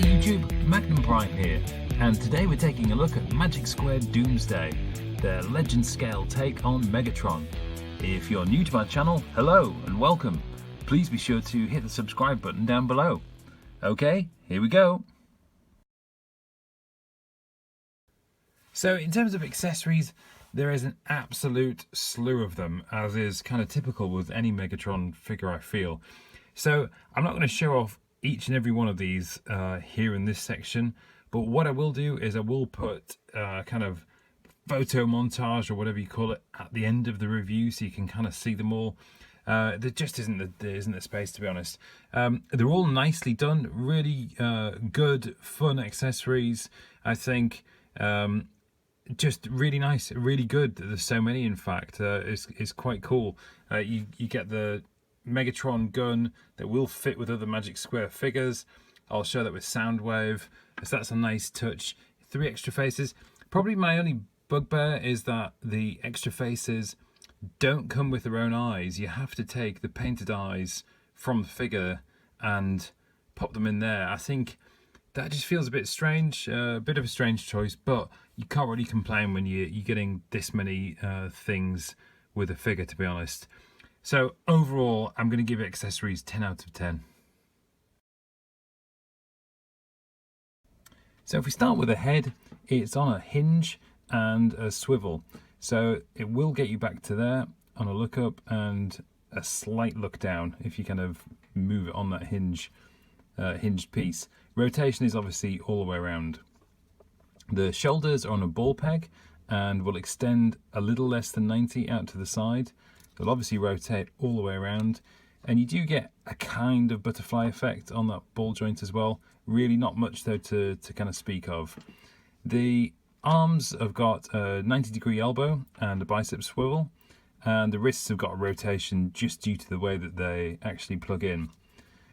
Hey YouTube, Magnum here, and today we're taking a look at Magic Squared Doomsday, their legend scale take on Megatron. If you're new to my channel, hello and welcome. Please be sure to hit the subscribe button down below. Okay, here we go. So in terms of accessories, there is an absolute slew of them, as is kind of typical with any Megatron figure, I feel. So I'm not going to show off each and every one of these here in this section, but what I will do is I will put kind of photo montage or whatever you call it at the end of the review, so you can kind of see them all. There just isn't the space, to be honest. They're all nicely done, really good, fun accessories. I think just really nice, really good. There's so many, in fact. It's quite cool. You get the Megatron gun that will fit with other Magic Square figures. I'll show that with Soundwave, so that's a nice touch. 3 extra faces. Probably my only bugbear is that the extra faces don't come with their own eyes. You have to take the painted eyes from the figure and pop them in there. I think that just feels a bit strange, a bit of a strange choice, but you can't really complain when you're getting this many things with a figure, to be honest. So overall, I'm going to give accessories 10 out of 10. So if we start with the head, it's on a hinge and a swivel. So it will get you back to there on a look up and a slight look down if you kind of move it on that hinged piece. Rotation is obviously all the way around. The shoulders are on a ball peg and will extend a little less than 90 out to the side. They'll obviously rotate all the way around, and you do get a kind of butterfly effect on that ball joint as well. Really not much though to kind of speak of. The arms have got a 90-degree elbow and a bicep swivel, and the wrists have got a rotation just due to the way that they actually plug in.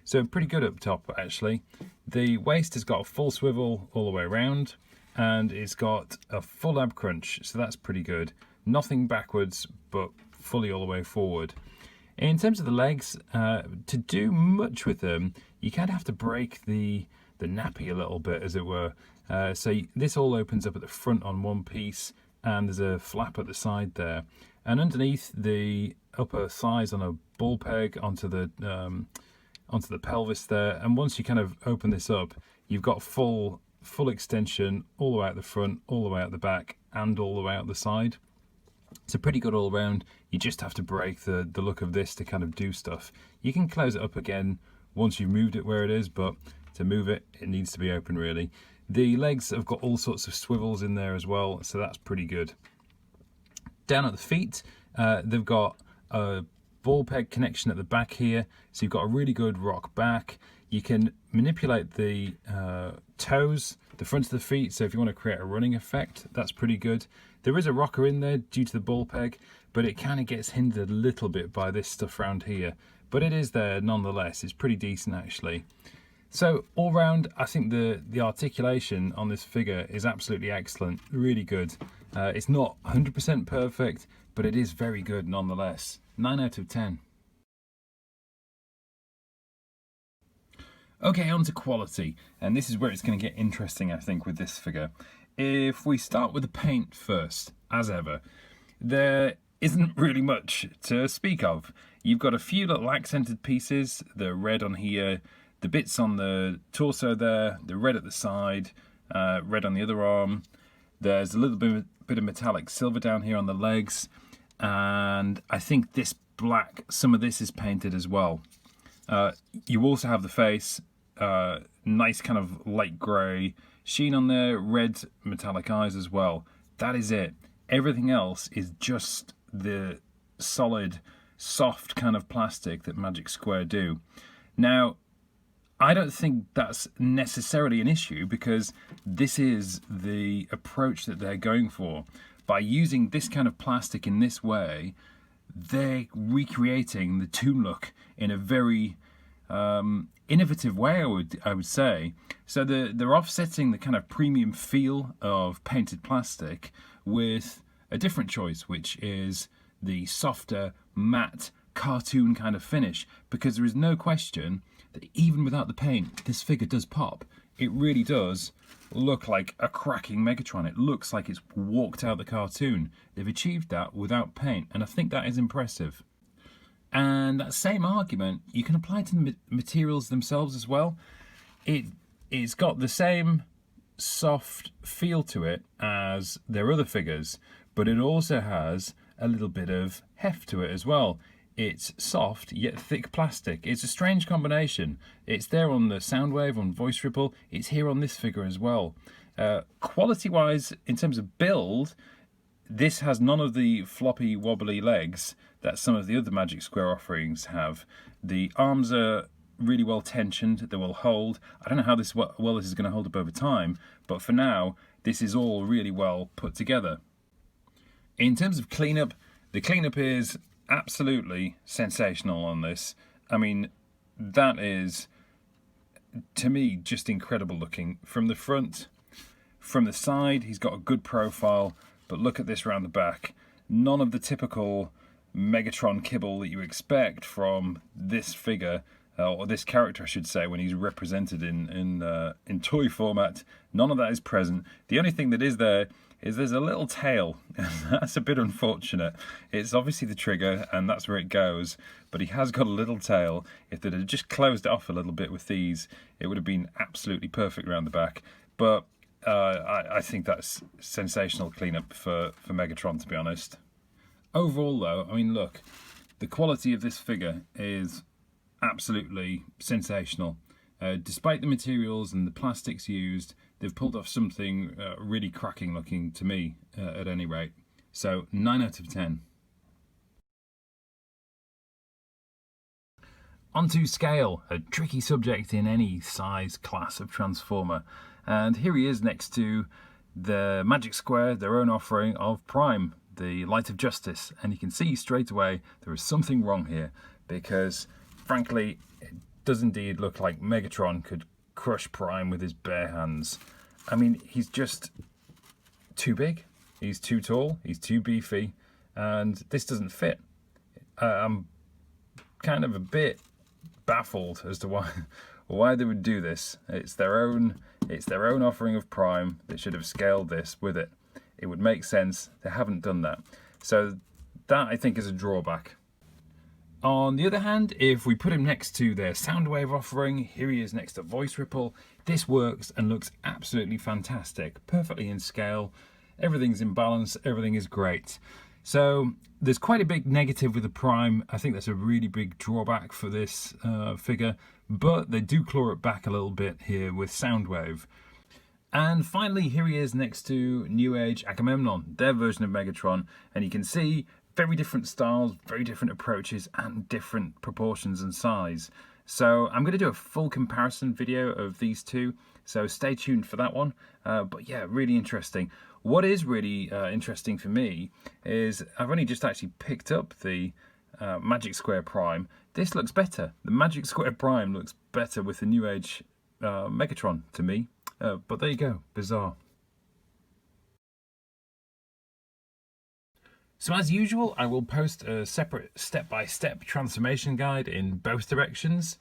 So pretty good up top, actually. The waist has got a full swivel all the way around, and it's got a full ab crunch, so that's pretty good. Nothing backwards, but fully all the way forward. In terms of the legs, to do much with them, you kind of have to break the nappy a little bit, as it were. So this all opens up at the front on one piece, and there's a flap at the side there. And underneath, the upper thighs on a ball peg onto the pelvis there. And once you kind of open this up, you've got full extension all the way out the front, all the way out the back, and all the way out the side. So pretty good all around. You just have to break the look of this to kind of do stuff. You can close it up again once you've moved it where it is, but to move it, it needs to be open really. The legs have got all sorts of swivels in there as well, so that's pretty good. Down at the feet, they've got a ball peg connection at the back here, so you've got a really good rock back. You can manipulate the toes, the front of the feet, so if you want to create a running effect, that's pretty good. There is a rocker in there due to the ball peg, but it kind of gets hindered a little bit by this stuff around here. But it is there nonetheless. It's pretty decent, actually. So all round, I think the articulation on this figure is absolutely excellent, really good. It's not 100% perfect, but it is very good nonetheless. 9 out of 10. Okay, on to quality, and this is where it's going to get interesting, I think, with this figure. If we start with the paint first, as ever, there isn't really much to speak of. You've got a few little accented pieces, the red on here, the bits on the torso there, the red at the side, red on the other arm. There's a little bit of metallic silver down here on the legs, and I think this black, some of this is painted as well. You also have the face, nice kind of light grey sheen on there, red metallic eyes as well. That is it. Everything else is just the solid, soft kind of plastic that Magic Square do. Now, I don't think that's necessarily an issue, because this is the approach that they're going for. By using this kind of plastic in this way, they're recreating the Toon look in a very innovative way, I would say. So they're offsetting the kind of premium feel of painted plastic with a different choice, which is the softer, matte, cartoon kind of finish, because there is no question that even without the paint, this figure does pop. It really does look like a cracking Megatron. It looks like it's walked out the cartoon. They've achieved that without paint, and I think that is impressive. And that same argument you can apply to the materials themselves as well. It's got the same soft feel to it as their other figures, but it also has a little bit of heft to it as well. It's soft yet thick plastic. It's a strange combination. It's there on the Soundwave, on Voice Ripple. It's here on this figure as well. Quality-wise, in terms of build, this has none of the floppy, wobbly legs that some of the other Magic Square offerings have. The arms are really well tensioned. They will hold. I don't know how this is going to hold up over time, but for now, this is all really well put together. In terms of cleanup, the cleanup is absolutely sensational on this. I mean, that is, to me, just incredible looking. From the front, from the side, he's got a good profile, but look at this round the back. None of the typical Megatron kibble that you expect from this figure, or this character I should say, when he's represented in toy format. None of that is present. The only thing that is there is there's a little tail, and that's a bit unfortunate. It's obviously the trigger, and that's where it goes, but he has got a little tail. If they'd have just closed it off a little bit with these, it would have been absolutely perfect around the back. But I think that's sensational cleanup for Megatron, to be honest. Overall, though, I mean, look, the quality of this figure is absolutely sensational. Despite the materials and the plastics used, they've pulled off something really cracking looking to me, at any rate. So 9 out of 10. Onto scale, a tricky subject in any size class of Transformer. And here he is next to the Magic Square, their own offering of Prime, the Light of Justice. And you can see straight away there is something wrong here, because frankly, it does indeed look like Megatron could crush Prime with his bare hands. I mean, he's just too big, he's too tall, he's too beefy, and this doesn't fit. I'm kind of a bit baffled as to why they would do this. It's their own offering of Prime. They should have scaled this with it. It would make sense. They haven't done that. So that, I think, is a drawback. On the other hand, if we put him next to their Soundwave offering, here he is next to Voice Ripple, this works and looks absolutely fantastic, perfectly in scale, everything's in balance, everything is great. So there's quite a big negative with the Prime. I think that's a really big drawback for this figure, but they do claw it back a little bit here with Soundwave. And finally, here he is next to New Age Agamemnon, their version of Megatron, and you can see very different styles, very different approaches, and different proportions and size. So I'm going to do a full comparison video of these two, so stay tuned for that one. But yeah, really interesting. What is really interesting for me is I've only just actually picked up the Magic Square Prime. This looks better. The Magic Square Prime looks better with the New Age Megatron to me. But there you go, bizarre. So as usual, I will post a separate step-by-step transformation guide in both directions.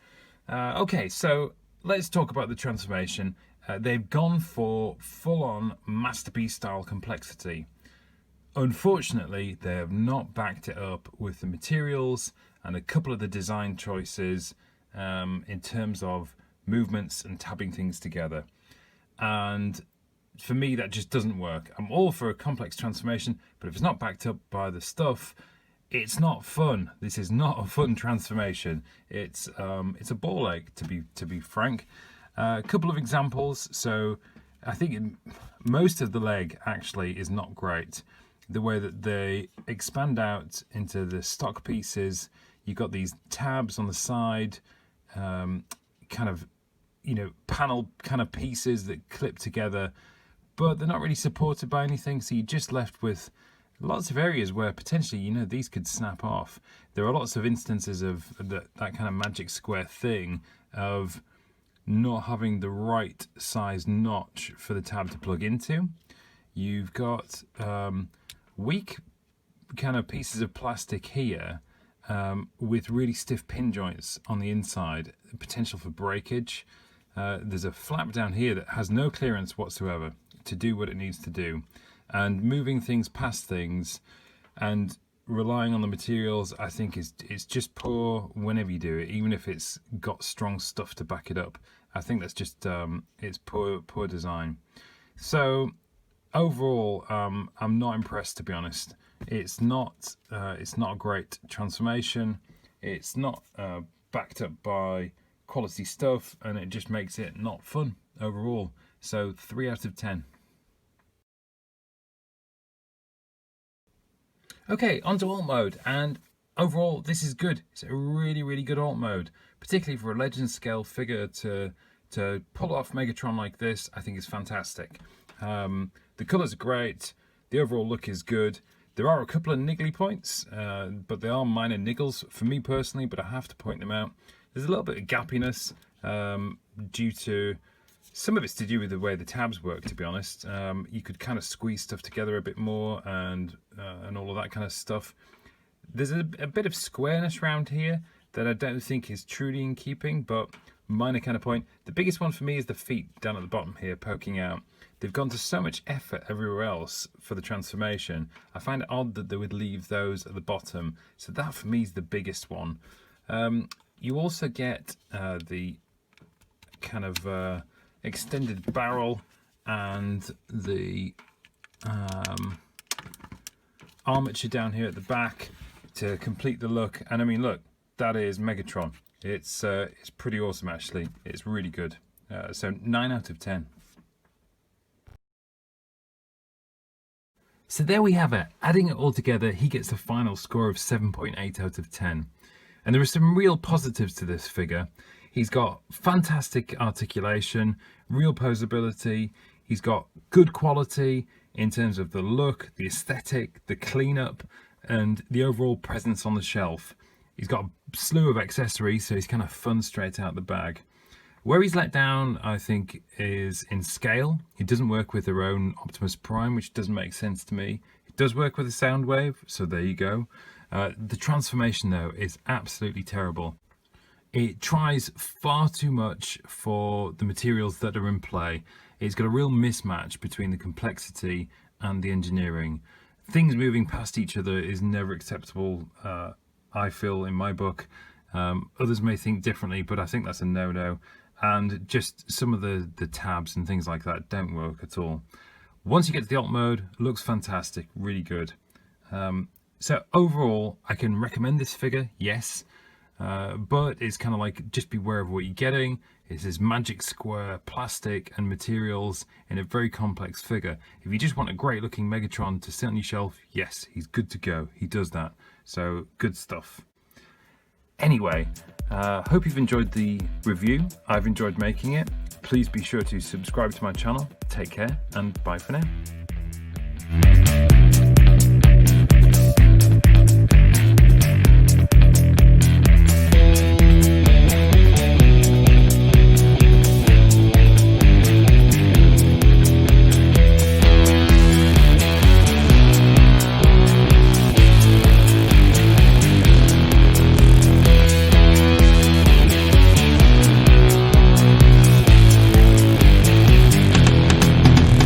Okay, so let's talk about the transformation. They've gone for full-on masterpiece style complexity. Unfortunately, they have not backed it up with the materials and a couple of the design choices in terms of movements and tabbing things together. And for me, that just doesn't work. I'm all for a complex transformation, but if it's not backed up by the stuff, it's not fun. This is not a fun transformation. It's a ball ache, to be frank. A couple of examples. So I think most of the leg actually is not great. The way that they expand out into the stock pieces, you've got these tabs on the side, kind of, you know, panel kind of pieces that clip together, but they're not really supported by anything, so you're just left with lots of areas where potentially, you know, these could snap off. There are lots of instances of that kind of Magic Square thing of not having the right size notch for the tab to plug into. You've got weak kind of pieces of plastic here, with really stiff pin joints on the inside, potential for breakage. There's a flap down here that has no clearance whatsoever to do what it needs to do, and moving things past things and relying on the materials, I think it's just poor whenever you do it, even if it's got strong stuff to back it up. I think that's just it's poor design. So overall, I'm not impressed, to be honest. It's not a great transformation. It's not backed up by quality stuff, and it just makes it not fun overall. So 3 out of 10. Okay, onto alt mode, and overall this is good. It's a really good alt mode, particularly for a legend scale figure to pull off Megatron like this. I think is fantastic. The colours are great, the overall look is good. There are a couple of niggly points, but they are minor niggles for me personally, but I have to point them out. There's a little bit of gappiness due to, some of it's to do with the way the tabs work, to be honest. You could kind of squeeze stuff together a bit more and all of that kind of stuff. There's a bit of squareness around here that I don't think is truly in keeping, but minor kind of point. The biggest one for me is the feet down at the bottom here poking out. They've gone to so much effort everywhere else for the transformation. I find it odd that they would leave those at the bottom. So that for me is the biggest one. You also get the kind of extended barrel and the armature down here at the back to complete the look. And I mean, look, that is Megatron. It's pretty awesome, actually. It's really good. So 9 out of 10. So there we have it. Adding it all together, he gets a final score of 7.8 out of 10. And there are some real positives to this figure. He's got fantastic articulation, real posability. He's got good quality in terms of the look, the aesthetic, the cleanup, and the overall presence on the shelf. He's got a slew of accessories, so he's kind of fun straight out the bag. Where he's let down, I think, is in scale. He doesn't work with their own Optimus Prime, which doesn't make sense to me. It does work with a Soundwave, so there you go. The transformation, though, is absolutely terrible. It tries far too much for the materials that are in play. It's got a real mismatch between the complexity and the engineering. Things moving past each other is never acceptable, I feel, in my book. Others may think differently, but I think that's a no-no. And just some of the tabs and things like that don't work at all. Once you get to the alt mode, it looks fantastic, really good. So overall, I can recommend this figure, yes. But it's kind of like, just beware of what you're getting. It's this magic square plastic and materials in a very complex figure. If you just want a great looking Megatron to sit on your shelf, yes, he's good to go. He does that. So good stuff. Anyway, hope you've enjoyed the review. I've enjoyed making it. Please be sure to subscribe to my channel. Take care and bye for now.